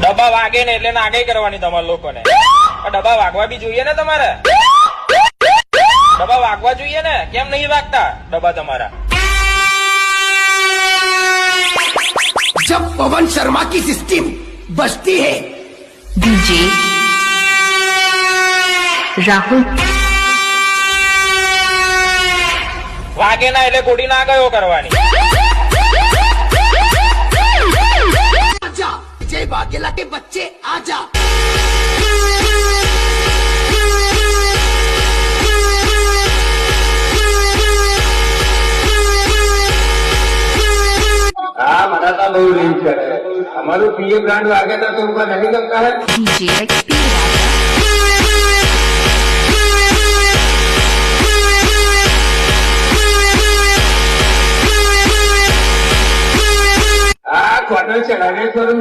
ડબ્બા વાગે ને એટલે નાગે કરવાની તમારા લોકોને. ડબ્બા વાગવા બી જોઈએ ને તમારે. ડબ્બા વાગવા જોઈએ ને, કેમ નહીં વાગતા ડબ્બા તમારા? जब पवन शर्मा की सिस्टम बजती है डीजे राहुल વાગે ના એટલે ગોળી ના ગયો કરવાની. आजा जय बागेला के बच्चे आजा हाँ मराठा बहुत रीच है. हमारे पीए ब्रांड आगे था तो उनका नहीं करता है. डीजे एक्सपी हाँ क्वार्टर चढ़ाने पर